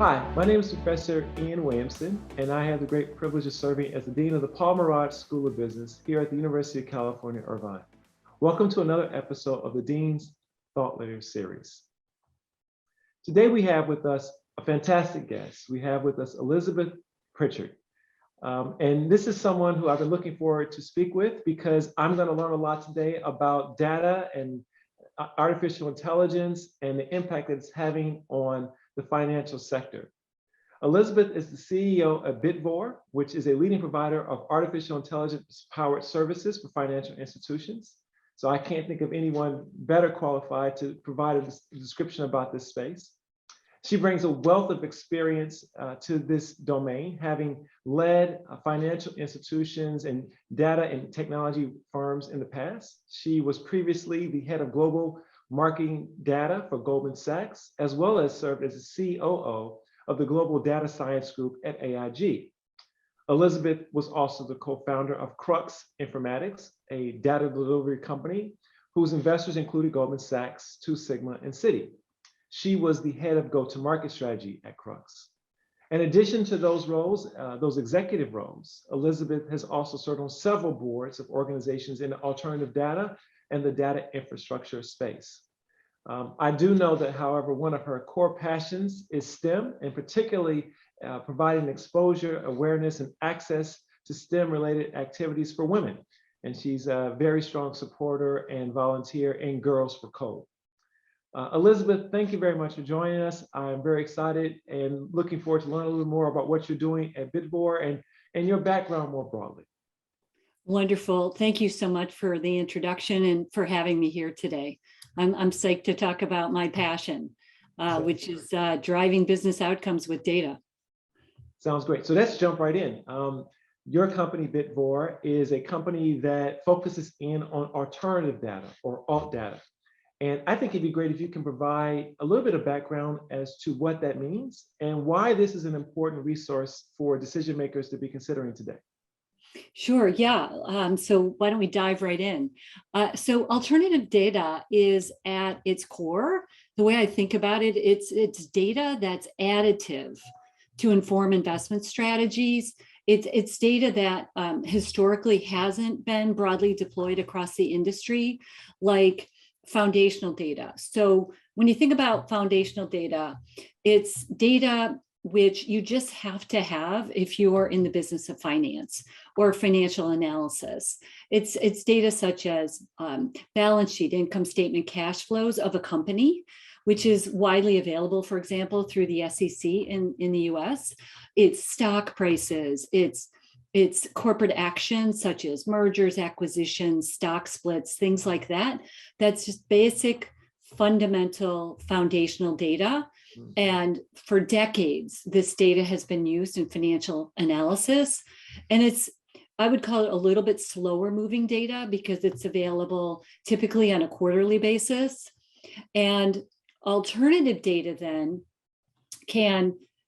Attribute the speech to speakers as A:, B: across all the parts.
A: Hi, my name is Professor Ian Williamson, and I have the great privilege of serving as the Dean of the Paul Merage School of Business here at the University of California, Irvine. Welcome to another episode of the Dean's Thought Leader Series. Today we have with us a fantastic guest. We have with us Elizabeth Pritchard. And this is someone who I've been looking forward to speak with because I'm going to learn a lot today about data and artificial intelligence and the impact that it's having on the financial sector. Elizabeth is the CEO of Bitvor, which is a leading provider of artificial intelligence-powered services for financial institutions. So I can't think of anyone better qualified to provide a description about this space. She brings a wealth of experience to this domain, having led financial institutions and data and technology firms in the past. She was previously the head of global marketing data for Goldman Sachs, as well as served as the COO of the Global Data Science Group at AIG. Elizabeth was also the co-founder of Crux Informatics, a data delivery company whose investors included Goldman Sachs, Two Sigma, and Citi. She was the head of go-to-market strategy at Crux. In addition to those roles, those executive roles, Elizabeth has also served on several boards of organizations in alternative data and the data infrastructure space. I do know that, however, one of her core passions is STEM, and particularly providing exposure, awareness, and access to STEM-related activities for women. And she's a very strong supporter and volunteer in Girls for Code. Elizabeth, thank you very much for joining us. I'm very excited and looking forward to learn a little more about what you're doing at Bitvor and your background more broadly.
B: Wonderful. Thank you so much for the introduction and for having me here today. I'm psyched to talk about my passion, which is driving business outcomes with data.
A: Sounds great. So let's jump right in. Your company, Bitvor, is a company that focuses in on alternative data or alt data. And I think it'd be great if you can provide a little bit of background as to what that means and why this is an important resource for decision makers to be considering today.
B: Sure, yeah. So why don't we dive right in? So alternative data is at its core, the way I think about it, it's data that's additive to inform investment strategies. It's data that historically hasn't been broadly deployed across the industry, like foundational data. So when you think about foundational data, it's data which you just have to have if you're in the business of finance or financial analysis. It's data such as balance sheet, income statement, cash flows of a company, which is widely available, for example, through the SEC in the US. It's stock prices, it's corporate actions such as mergers, acquisitions, stock splits, things like that. That's just basic, fundamental, foundational data. And for decades, this data has been used in financial analysis. And I would call it a little bit slower moving data because it's available typically on a quarterly basis. And alternative data then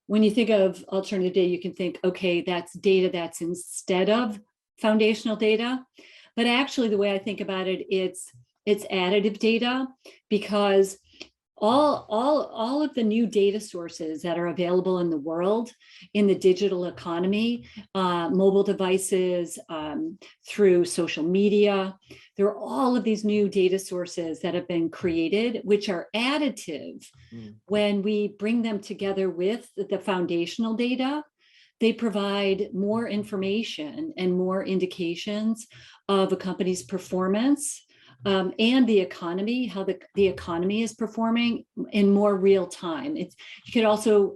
B: when you think of alternative data, you can think, okay, that's data that's instead of foundational data. But actually, the way I think about it, it's additive data because all of the new data sources that are available in the world, in the digital economy, mobile devices, through social media, there are all of these new data sources that have been created, which are additive. When we bring them together with the foundational data, they provide more information and more indications of a company's performance and the economy, how the economy is performing in more real time. You could also,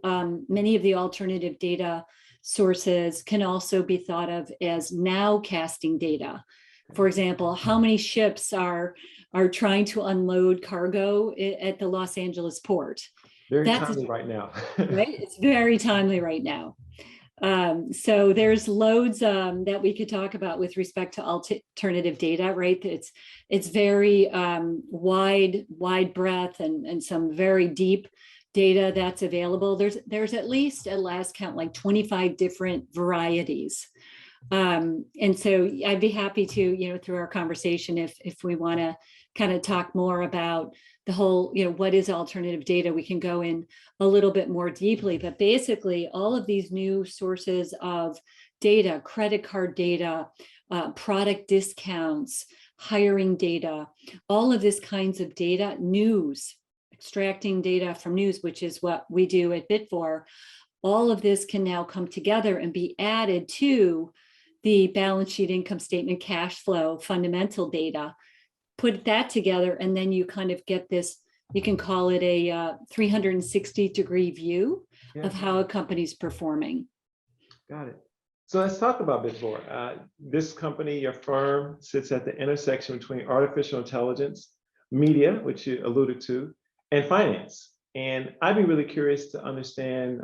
B: many of the alternative data sources can also be thought of as nowcasting data. For example, how many ships are trying to unload cargo at the Los Angeles port?
A: Very timely right now.
B: Right? It's very timely right now. So there's loads that we could talk about with respect to alternative data, right? It's very wide breadth and some very deep data that's available. There's at least, at last count, like 25 different varieties And so I'd be happy to, through our conversation, if we want to kind of talk more about the whole, what is alternative data, we can go in a little bit more deeply. But basically, all of these new sources of data, credit card data, product discounts, hiring data, all of this kinds of data, news, extracting data from news, which is what we do at Bit4, all of this can now come together and be added to the balance sheet, income statement, cash flow, fundamental data, put that together, and then you kind of get this, you can call it a 360-degree view of how a company's performing.
A: Got it. So let's talk about Bit4. This company, your firm, sits at the intersection between artificial intelligence, media, which you alluded to, and finance. And I'd be really curious to understand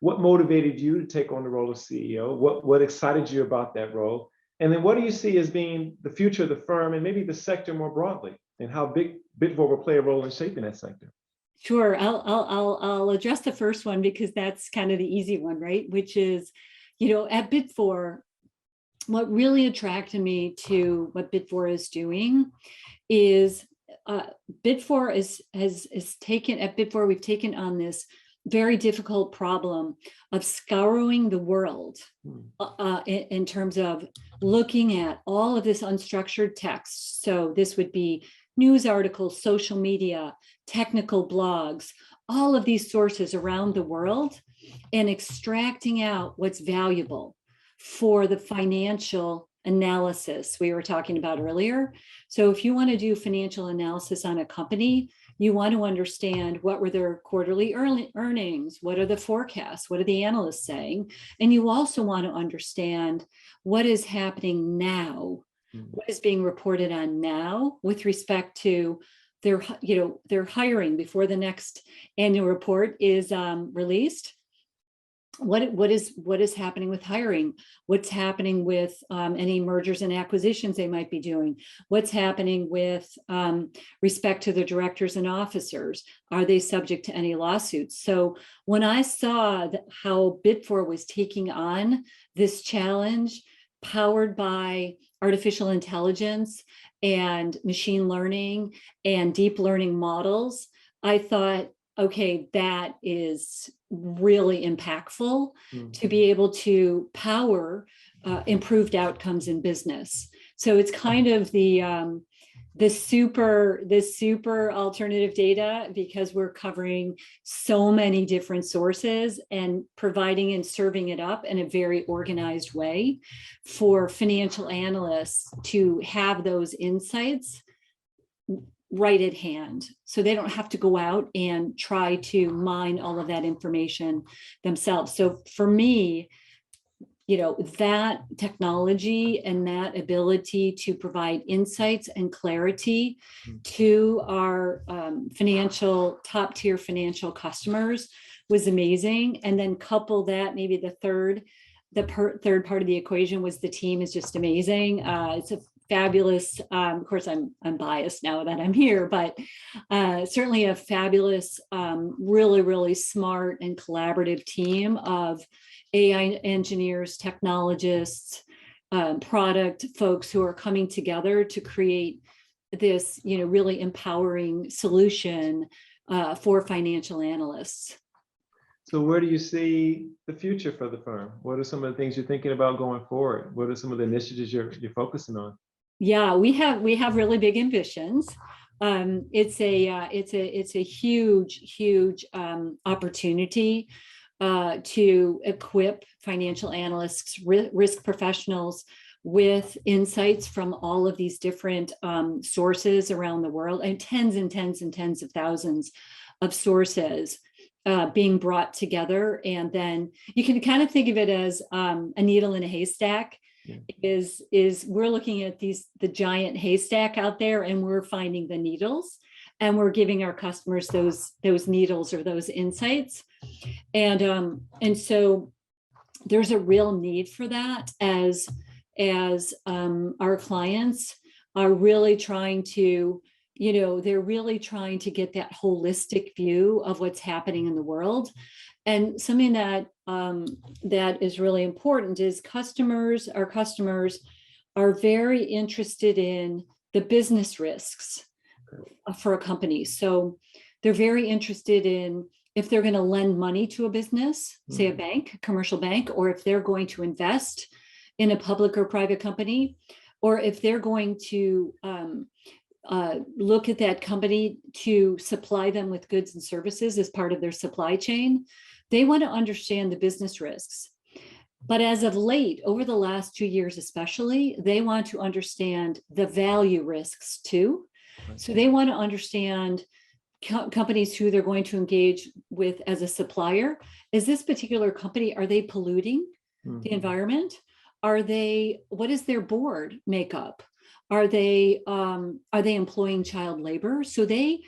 A: what motivated you to take on the role of CEO? What excited you about that role? And then what do you see as being the future of the firm and maybe the sector more broadly, and how Bit4 will play a role in shaping that sector?
B: Sure, I'll address the first one because that's kind of the easy one, right? Which is, at Bit4, what really attracted me to what Bit4 is doing is Bit4 has taken, at Bit4, we've taken on this very difficult problem of scouring the world in terms of looking at all of this unstructured text. So this would be news articles, social media, technical blogs, all of these sources around the world, and extracting out what's valuable for the financial analysis we were talking about earlier. So if you want to do financial analysis on a company, you want to understand what were their quarterly earnings, what are the forecasts, what are the analysts saying, and you also want to understand what is happening now, what is being reported on now with respect to their hiring before the next annual report is released. What is happening with hiring? What's happening with any mergers and acquisitions they might be doing? What's happening with respect to the directors and officers? Are they subject to any lawsuits? So when I saw how Bit4 was taking on this challenge powered by artificial intelligence and machine learning and deep learning models, I thought, okay, that is really impactful to be able to power improved outcomes in business. So it's kind of the super alternative data, because we're covering so many different sources and providing and serving it up in a very organized way for financial analysts to have those insights right at hand, so they don't have to go out and try to mine all of that information themselves. So for me, that technology and that ability to provide insights and clarity to our top tier financial customers was amazing. And then couple that, maybe the third part of the equation was the team is just amazing. It's a fabulous, of course, I'm biased now that I'm here, but certainly a fabulous, really, really smart and collaborative team of AI engineers, technologists, product folks who are coming together to create this, really empowering solution for financial analysts.
A: So where do you see the future for the firm? What are some of the things you're thinking about going forward? What are some of the initiatives you're focusing on?
B: Yeah, we have really big ambitions. It's a huge opportunity to equip financial analysts, risk professionals with insights from all of these different sources around the world, and tens of thousands of sources being brought together. And then you can kind of think of it as a needle in a haystack. Is we're looking at the giant haystack out there, and we're finding the needles, and we're giving our customers those needles or those insights. And so there's a real need for that as our clients are really trying to they're really trying to get that holistic view of what's happening in the world. And something that that is really important is our customers are very interested in the business risks for a company. So they're very interested in if they're going to lend money to a business, say a bank, a commercial bank, or if they're going to invest in a public or private company, or if they're going to look at that company to supply them with goods and services as part of their supply chain. They want to understand the business risks. But as of late, over the last 2 years especially, they want to understand the value risks too. So they want to understand companies who they're going to engage with as a supplier. Is this particular company, are they polluting the environment? What is their board makeup? Are they employing child labor? So they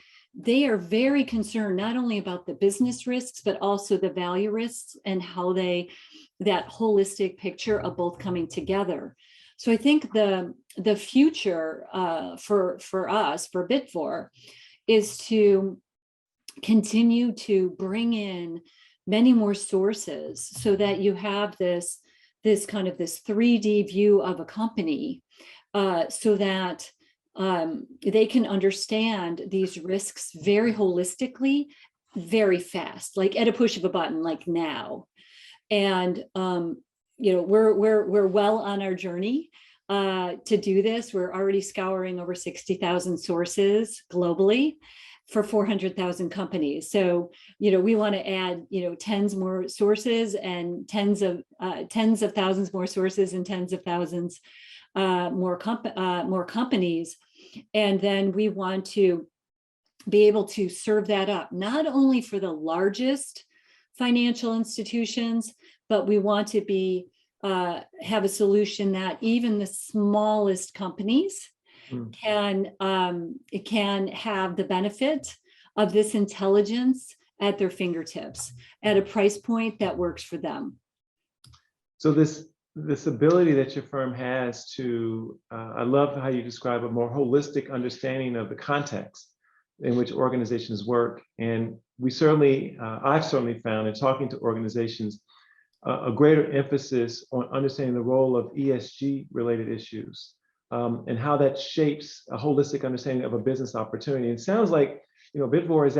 B: are very concerned not only about the business risks, but also the value risks and how that holistic picture of both coming together. So I think the future for us, for Bitvor, is to continue to bring in many more sources so that you have this kind of this 3D view of a company, so that they can understand these risks very holistically, very fast, like at a push of a button, like now. And we're well on our journey to do this. We're already scouring over 60,000 sources globally for 400,000 companies. So, we want to add, tens more sources and tens of thousands more sources and tens of thousands more companies. And then we want to be able to serve that up, not only for the largest financial institutions, but we want to have a solution that even the smallest companies can have the benefit of this intelligence at their fingertips at a price point that works for them.
A: So this ability that your firm has to, I love how you describe a more holistic understanding of the context in which organizations work. And I've certainly found in talking to organizations, a greater emphasis on understanding the role of ESG related issues, and how that shapes a holistic understanding of a business opportunity. It sounds like, Bitvor is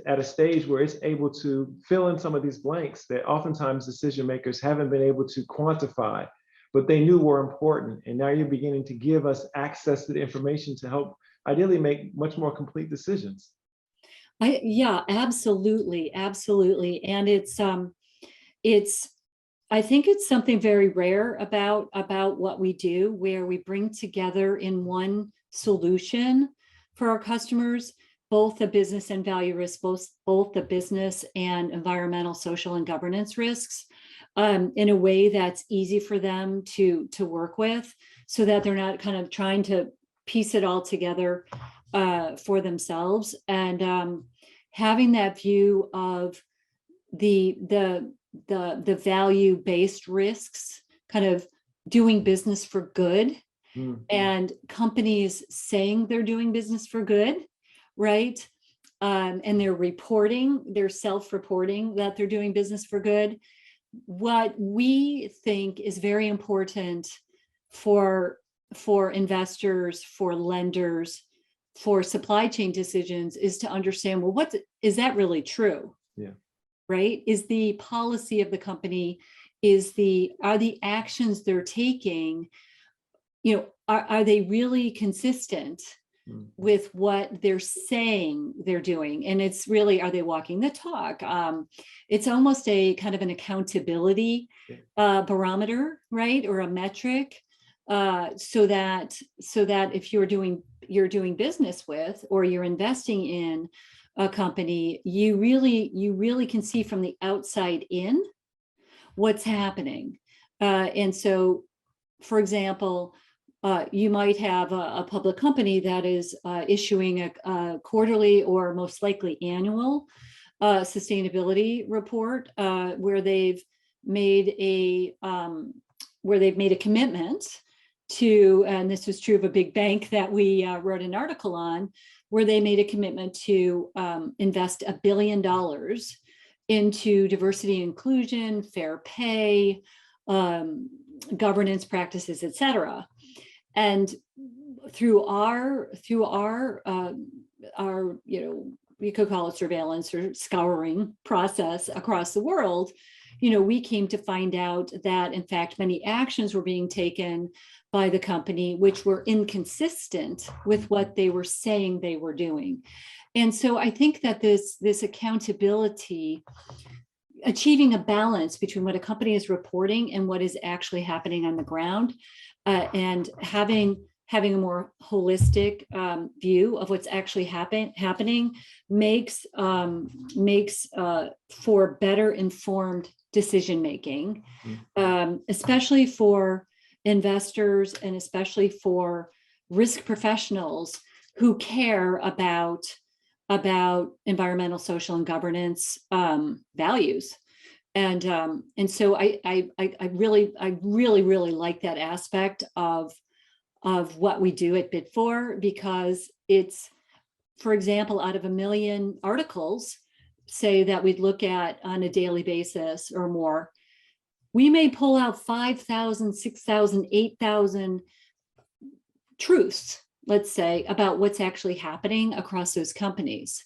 A: at a stage where it's able to fill in some of these blanks that oftentimes decision makers haven't been able to quantify, but they knew were important. And now you're beginning to give us access to the information to help ideally make much more complete decisions.
B: Yeah, absolutely. Absolutely. And I think it's something very rare about what we do, where we bring together in one solution for our customers, both the business and value risks, both the business and environmental, social, and governance risks, in a way that's easy for them to work with, so that they're not kind of trying to piece it all together for themselves. And having that view of the value-based risks, kind of doing business for good, and companies saying they're doing business for good, right? And they're self-reporting that they're doing business for good. What we think is very important for investors, for lenders, for supply chain decisions is to understand, well, is that really true?
A: Yeah.
B: Right? Is the policy of the company, are the actions they're taking, are they really consistent with what they're saying they're doing? And it's really, are they walking the talk? It's almost a kind of an accountability barometer, right? Or a metric, so that if you're doing business with, or you're investing in a company, you really can see from the outside in what's happening. And so, for example, you might have a public company that is issuing a quarterly, or most likely annual, sustainability report, where they've made a commitment and this was true of a big bank that we wrote an article on, where they made a commitment to invest $1 billion into diversity and inclusion, fair pay, governance practices, et cetera. And through our we could call it surveillance or scouring process across the world, we came to find out that in fact many actions were being taken by the company which were inconsistent with what they were saying they were doing. And so I think that this accountability, achieving a balance between what a company is reporting and what is actually happening on the ground, and having a more holistic view of what's actually happening makes for better informed decision making, especially for investors and especially for risk professionals who care about environmental, social, and governance values. And so I really like that aspect of what we do at Bit4, because it's, for example, out of 1 million articles, say that we'd look at on a daily basis or more, we may pull out 5,000, 6,000, 8,000 truths, let's say, about what's actually happening across those companies.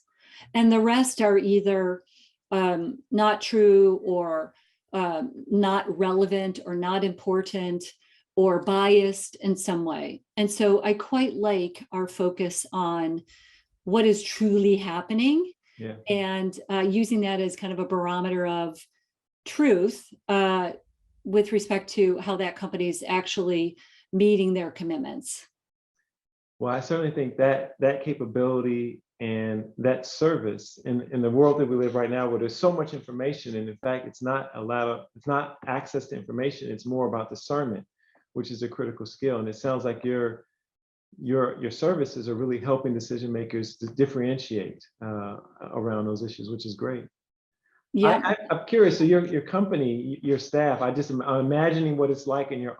B: And the rest are either not true or not relevant or not important or biased in some way. And so I quite like our focus on what is truly happening, and using that as kind of a barometer of truth with respect to how that company is actually meeting their commitments.
A: Well, I certainly think that capability and that service in the world that we live right now, where there's so much information, and in fact, it's not access to information, it's more about discernment, which is a critical skill. And it sounds like your services are really helping decision makers to differentiate around those issues, which is great.
B: Yeah,
A: I'm curious. So your company, your staff, I'm imagining what it's like in your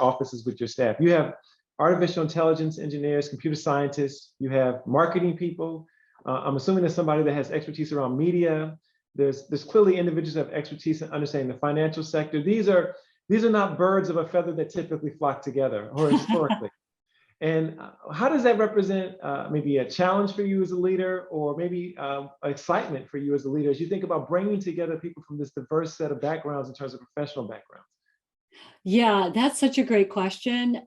A: offices with your staff. You have artificial intelligence engineers, computer scientists. You have marketing people. I'm assuming there's somebody that has expertise around media. There's clearly individuals that have expertise in understanding the financial sector. These are not birds of a feather that typically flock together, or historically. And how does that represent maybe a challenge for you as a leader, or maybe excitement for you as a leader, as you think about bringing together people from this diverse set of backgrounds in terms of professional backgrounds?
B: Yeah, that's such a great question.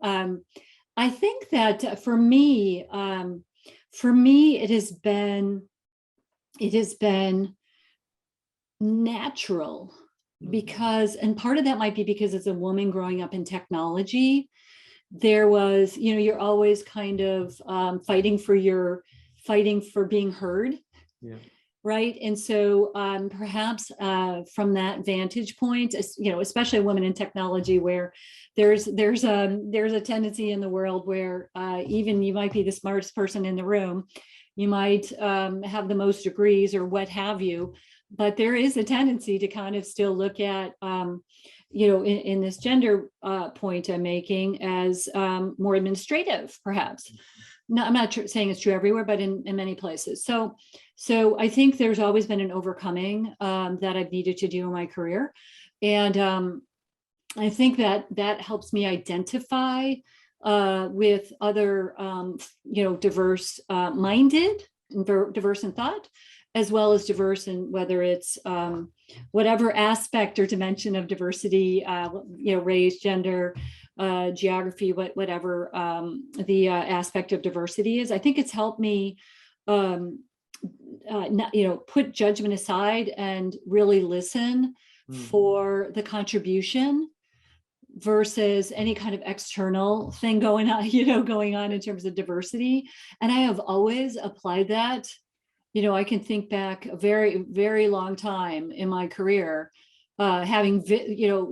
B: I think that for me, it has been natural, because, and part of that might be because as a woman growing up in technology, there was, you're always kind of fighting for being heard.
A: Yeah.
B: Right. And so perhaps from that vantage point, especially a woman in technology, where there's a tendency in the world where even you might be the smartest person in the room, you might have the most degrees or what have you, but there is a tendency to kind of still look at in this gender point I'm making as more administrative, perhaps. No, I'm not saying it's true everywhere, but in many places. So I think there's always been an overcoming that I've needed to do in my career. And I think that helps me identify with other, diverse minded, diverse in thought, as well as diverse in whether it's whatever aspect or dimension of diversity, race, gender, geography, whatever the aspect of diversity is. I think it's helped me, put judgment aside and really listen for the contribution versus any kind of external thing going on in terms of diversity. And I have always applied that. I can think back a very, very long time in my career, having,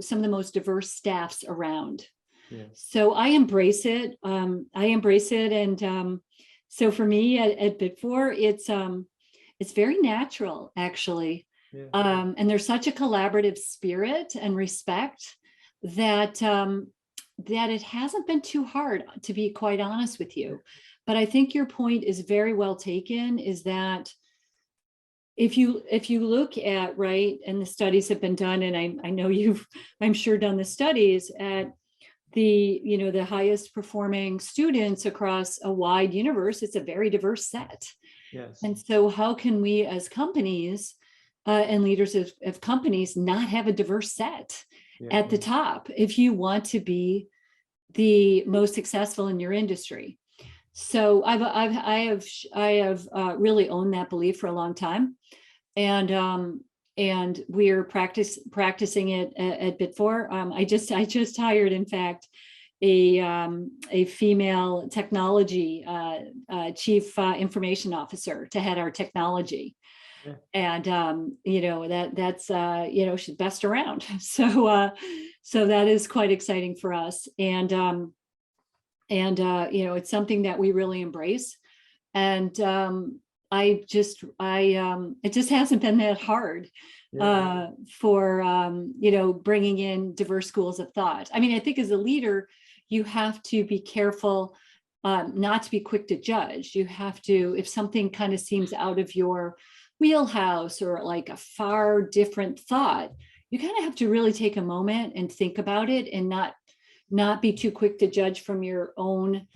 B: some of the most diverse staffs around.
A: Yeah.
B: So I embrace it. And so for me at Bit4, it's very natural, actually.
A: Yeah.
B: And there's such a collaborative spirit and respect that that it hasn't been too hard, to be quite honest with you. But I think your point is very well taken, is that if you look at, right, and the studies have been done, and I know you've, I'm sure, done the studies at the, the highest performing students across a wide universe, it's a very diverse set.
A: Yes.
B: And so how can we as companies and leaders of companies not have a diverse set at the top if you want to be the most successful in your industry? So I have really owned that belief for a long time, and we're practicing it at Bit4. I just hired, in fact, a female technology chief information officer to head our technology.
A: Yeah.
B: And that's she's best around. So that is quite exciting for us. And it's something that we really embrace. And it just hasn't been that hard for bringing in diverse schools of thought. I mean, I think as a leader, you have to be careful not to be quick to judge. You have to, if something kind of seems out of your wheelhouse or like a far different thought, you kind of have to really take a moment and think about it, and not be too quick to judge from your own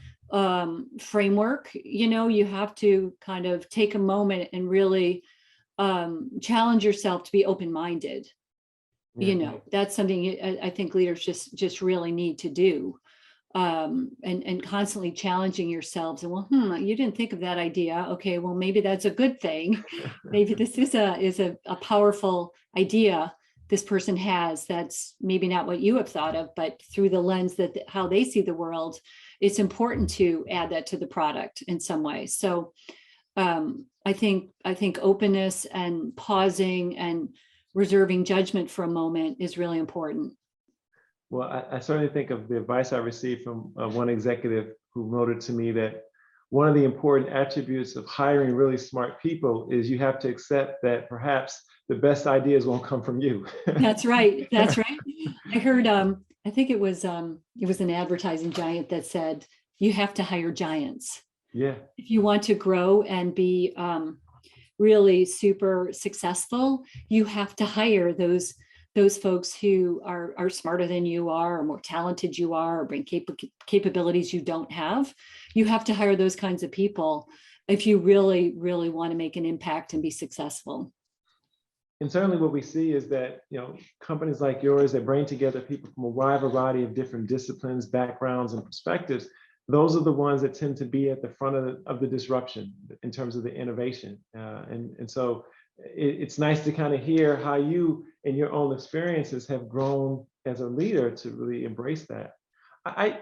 B: framework. You have to kind of take a moment and really challenge yourself to be open-minded. That's something I think leaders just really need to do. And constantly challenging yourselves, and you didn't think of that idea. Okay, well, maybe that's a good thing. Maybe this is a powerful idea this person has that's maybe not what you have thought of, but through the lens that how they see the world, it's important to add that to the product in some way. So I think openness and pausing and reserving judgment for a moment is really important.
A: Well, I certainly think of the advice I received from one executive who wrote it to me, that one of the important attributes of hiring really smart people is you have to accept that perhaps the best ideas won't come from you.
B: That's right. That's right. I heard, I think it was an advertising giant that said, you have to hire giants.
A: Yeah.
B: If you want to grow and be really super successful, you have to hire those folks who are smarter than you are, or more talented you are, or bring capabilities you don't have. You have to hire those kinds of people if you really, really want to make an impact and be successful.
A: And certainly what we see is that, companies like yours that bring together people from a wide variety of different disciplines, backgrounds, and perspectives, those are the ones that tend to be at the front of the disruption in terms of the innovation. And so it's nice to kind of hear how you, in your own experiences, have grown as a leader to really embrace that.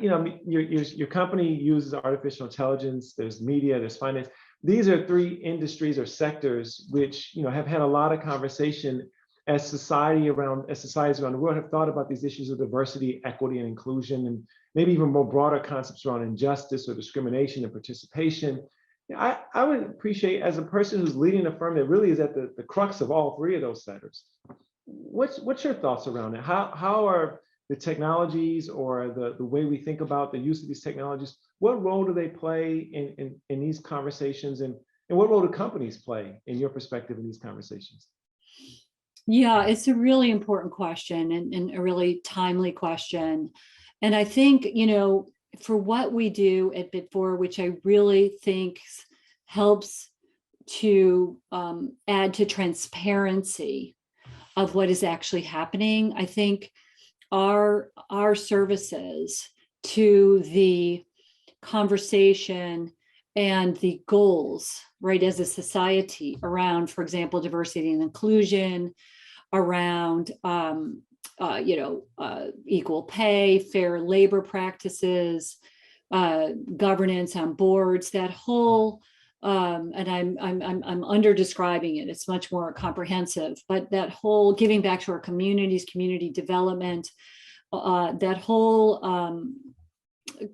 A: Your company uses artificial intelligence, there's media, there's finance. These are three industries or sectors which have had a lot of conversation as societies around the world have thought about these issues of diversity, equity, and inclusion, and maybe even more broader concepts around injustice or discrimination and participation. I would appreciate, as a person who's leading a firm that really is at the crux of all three of those sectors, what's your thoughts around it? How are the technologies, or the way we think about the use of these technologies, what role do they play in these conversations, and what role do companies play, in your perspective, in these conversations?
B: Yeah, it's a really important question, and a really timely question. And I think, for what we do at Bit4, which I really think helps to add to transparency of what is actually happening, I think our services to the conversation and the goals, right, as a society around, for example, diversity and inclusion, around equal pay, fair labor practices, governance on boards, that whole, and I'm under describing it, it's much more comprehensive, but that whole giving back to our communities, community development, that whole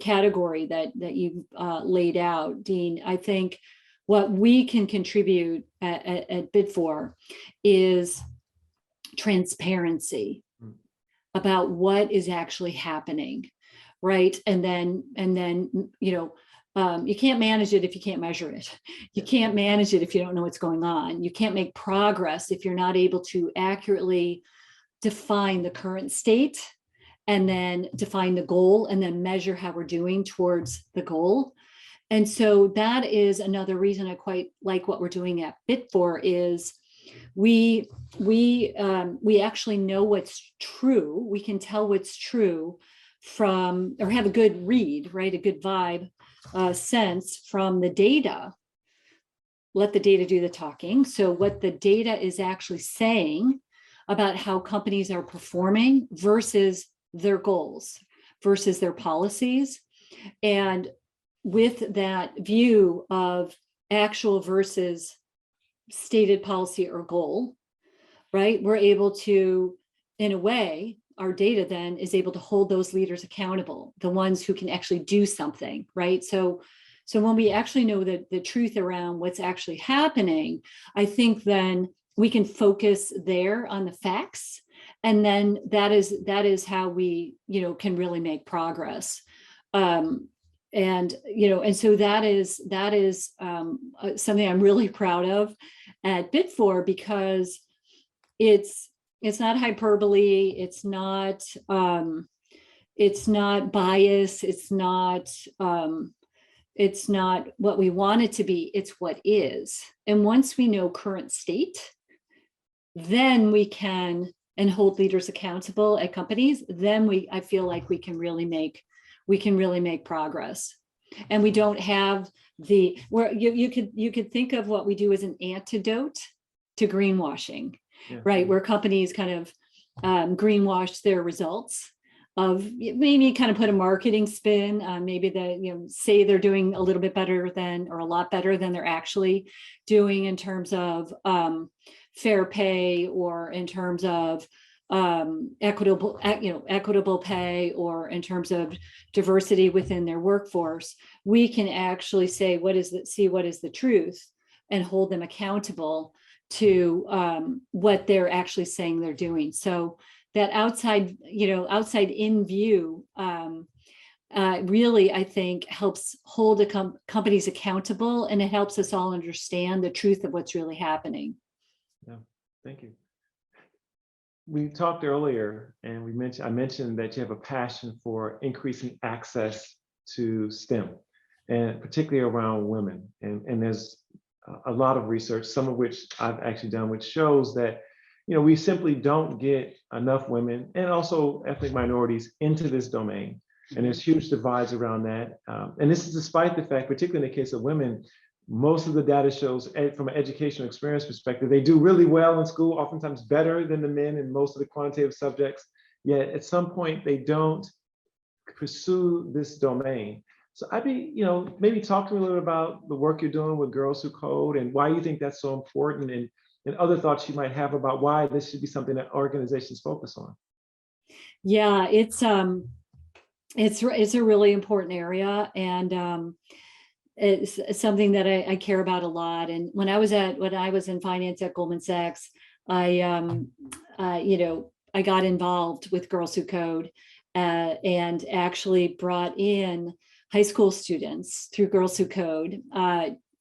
B: category that you laid out, Dean, I think what we can contribute at Bit4 is transparency about what is actually happening right? And then, you can't manage it if you can't measure it. You can't manage it if you don't know what's going on. You can't make progress if you're not able to accurately define the current state and then define the goal and then measure how we're doing towards the goal. And so that is another reason I quite like what we're doing at Bit4 is we actually know what's true. We can tell what's true from, or have a good read, right? A good vibe sense from the data. Let the data do the talking. So what the data is actually saying about how companies are performing versus their goals, versus their policies. And with that view of actual versus stated policy or goal, right, we're able to, in a way, our data then is able to hold those leaders accountable, the ones who can actually do something, right? So when we actually know the truth around what's actually happening, I think then we can focus there on the facts. And then that is how we, can really make progress. And so that is something I'm really proud of at Bit4 because it's not hyperbole, it's not bias, it's not what we want it to be, it's what is. And once we know current state, then we can and hold leaders accountable at companies, then I feel like we can really make progress. And we don't have where you could think of what we do as an antidote to greenwashing, right? Where companies kind of greenwash their results of maybe kind of put a marketing spin, maybe say they're doing a little bit better than, or a lot better than they're actually doing in terms of fair pay, or in terms of equitable pay, or in terms of diversity within their workforce. We can actually say what is the truth and hold them accountable to what they're actually saying they're doing. So that outside in view really, I think, helps hold companies accountable, and it helps us all understand the truth of what's really happening.
A: Yeah, thank you. We talked earlier, and I mentioned that you have a passion for increasing access to STEM, and particularly around women. And there's a lot of research, some of which I've actually done, which shows that we simply don't get enough women and also ethnic minorities into this domain. And there's huge divides around that. And this is despite the fact, particularly in the case of women, most of the data shows from an educational experience perspective, they do really well in school, oftentimes better than the men in most of the quantitative subjects. Yet at some point, they don't pursue this domain. So I'd be, maybe talk to me a little bit about the work you're doing with Girls Who Code and why you think that's so important, and other thoughts you might have about why this should be something that organizations focus on.
B: Yeah, it's a really important area, and it's something that I care about a lot. And when I was in finance at Goldman Sachs, I got involved with Girls Who Code and actually brought in high school students through Girls Who Code,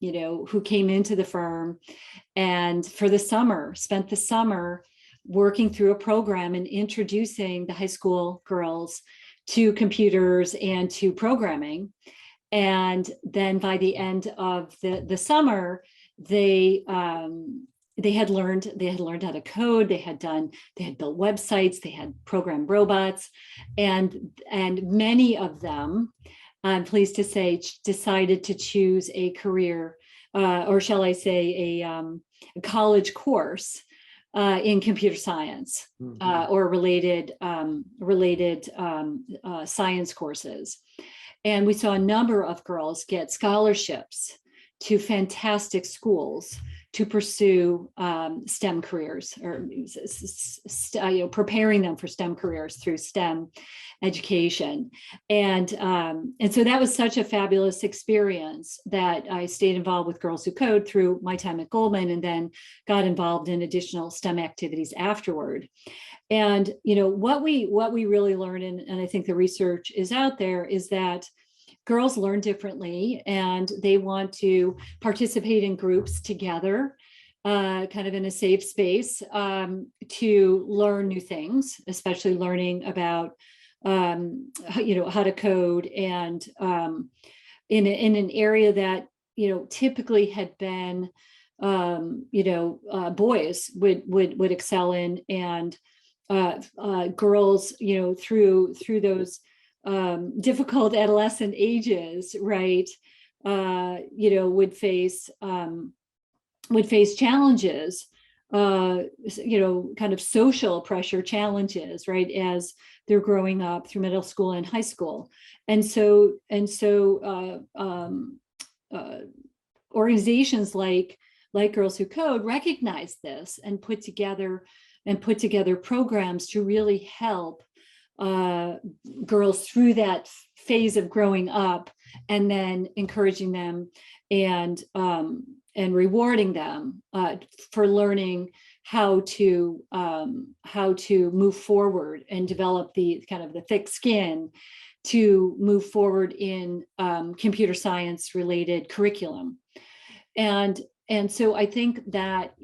B: who came into the firm, and spent the summer working through a program and introducing the high school girls to computers and to programming. And then by the end of the summer, they had learned how to code. They had built websites. They had programmed robots, and many of them, I'm pleased to say, decided to choose a career, or shall I say, a college course in computer science, or related science courses. And we saw a number of girls get scholarships to fantastic schools to pursue STEM careers, or preparing them for STEM careers through STEM education. And so that was such a fabulous experience that I stayed involved with Girls Who Code through my time at Goldman, and then got involved in additional STEM activities afterward. And what we really learned, and I think the research is out there, is that girls learn differently, and they want to participate in groups together, kind of in a safe space, to learn new things, especially learning about how to code, and in an area that typically had been boys would excel in, and girls through those difficult adolescent ages, right, would face challenges, kind of social pressure challenges, right, as they're growing up through middle school and high school. And so organizations like Girls Who Code recognize this and put together programs to really help girls through that phase of growing up, and then encouraging them and rewarding them for learning how to move forward and develop the kind of the thick skin to move forward in computer science related curriculum. And so I think that,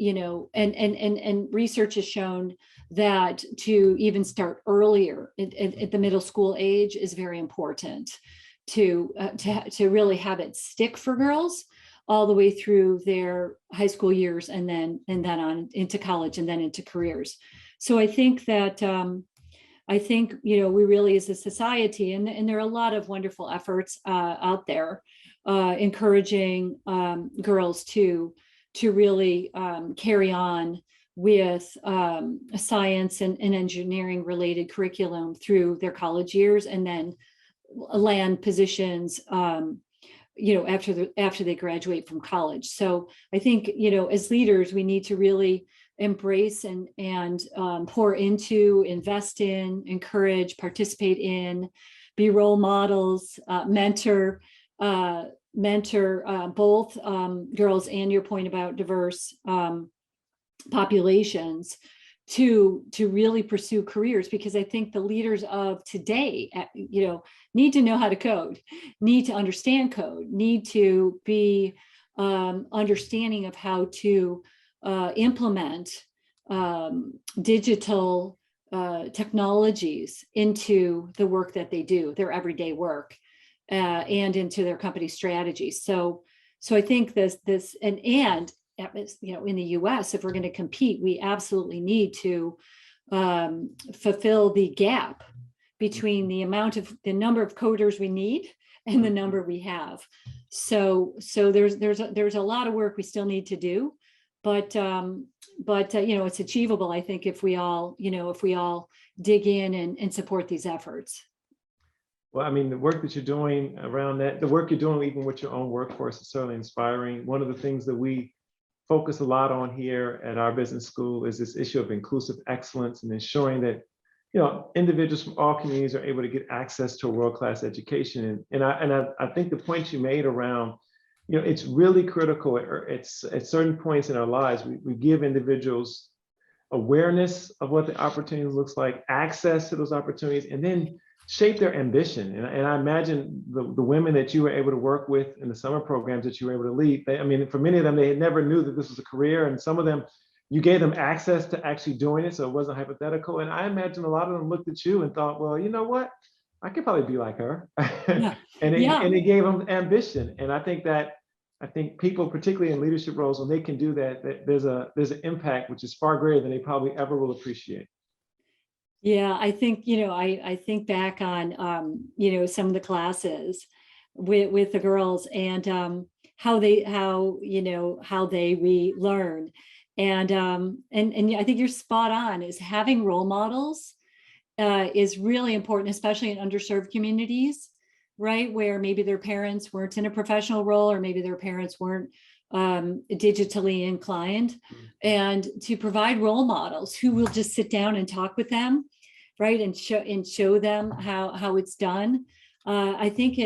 B: and research has shown that to even start earlier at the middle school age is very important to really have it stick for girls all the way through their high school years, and then on into college, and then into careers. So I think that we really, as a society, and there are a lot of wonderful efforts out there encouraging girls to really carry on with science and engineering related curriculum through their college years, and then land positions after they graduate from college. So I think as leaders, we need to really embrace and pour into, invest in, encourage, participate in, be role models, mentor both girls, and your point about diverse populations to really pursue careers, because I think the leaders of today, need to know how to code, need to understand code, need to be understanding of how to implement digital technologies into the work that they do, their everyday work, and into their company strategies. So I think this and in the US, if we're going to compete, we absolutely need to fulfill the gap between the number of coders we need and the number we have. So there's a lot of work we still need to do, but it's achievable, I think, if we all dig in and support these efforts.
A: Well, I mean, the work that you're doing around that, the work you're doing even with your own workforce is certainly inspiring. One of the things that we focus a lot on here at our business school is this issue of inclusive excellence, and ensuring that individuals from all communities are able to get access to a world-class education. And I think the point you made around, it's really critical. It's at certain points in our lives, we give individuals awareness of what the opportunity looks like, access to those opportunities, and then shape their ambition. And I imagine the women that you were able to work with in the summer programs that you were able to lead, for many of them, they never knew that this was a career. And some of them, you gave them access to actually doing it, so it wasn't hypothetical. And I imagine a lot of them looked at you and thought, well, you know what? I could probably be like her.
B: Yeah.
A: and it gave them ambition. And I think people, particularly in leadership roles, when they can do that, there's an impact which is far greater than they probably ever will appreciate.
B: Yeah, I think, I think back on, some of the classes with the girls, and how they relearn. And I think you're spot on, is having role models is really important, especially in underserved communities, right? Where maybe their parents weren't in a professional role, or maybe their parents weren't digitally inclined, and to provide role models who will just sit down and talk with them, right, and show them how it's done. I think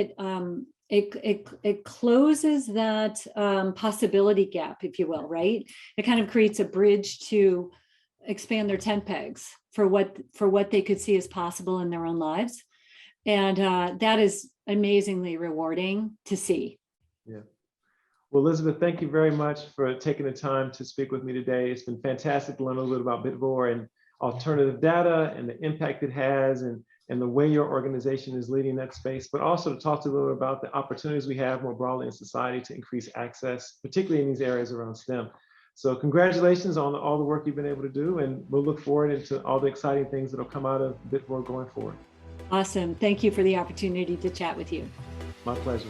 B: it closes that possibility gap, if you will, right? It kind of creates a bridge to expand their tent pegs for what they could see as possible in their own lives. And that is amazingly rewarding to see.
A: Yeah. Well, Elizabeth, thank you very much for taking the time to speak with me today. It's been fantastic to learn a little bit about Bitvore and alternative data and the impact it has, and the way your organization is leading that space, but also to talk to you a little bit about the opportunities we have more broadly in society to increase access, particularly in these areas around STEM. So congratulations on all the work you've been able to do, and we'll look forward into all the exciting things that will come out of Bitvore going forward.
B: Awesome. Thank you for the opportunity to chat with you.
A: My pleasure.